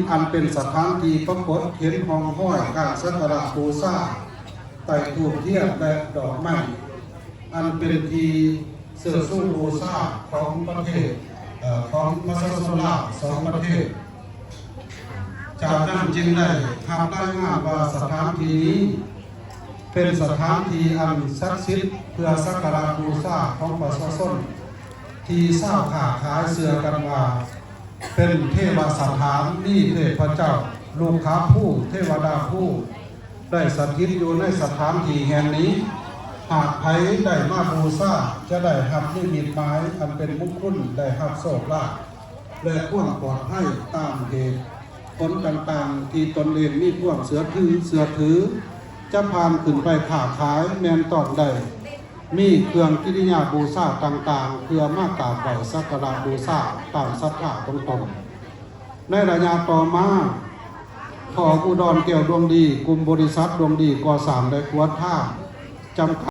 อันเป็นสถานที่ปรากฏเห็นห้องห้อยการสักการะบูชาไต่ธูปเทียนและดอกไม้อันเป็นที่เสื่อสู้บูชาของประเทศของมัสยิดลาสองประเทศจากนั้นจึงได้ทำได้งานว่าสถานที่นี้เป็นสถานที่อันศักดิ์สิทธิ์เพื่อสักการะบูชาของประชาชนที่สร้างขาขายเสือกันว่าเป็นเทวสถานนี่เทพเจ้าลูกค้าผู้เทวดาผู้ได้สถิตอยู่ในสถานที่แห่งนี้หากใครได้มาบูชาจะได้รับนิมิตหมายอันเป็นมงคลได้รับโชคลาภและความปลอดภัยตามเหตุผลต่างๆที่ตนเองมีความเสือถือจะพานขึ้นไปขาขายแมนตอกได้มีเครื่องกิริยาบูชาต่างๆเพื่อมากราบไหว้สักการะบูชาตามศรัทธาตรงๆในระยะต่อมาขออุดรแก้วดวงดีกลุ่มบริษัทดวงดีก่อสร้างได้ควรท่าจำกัด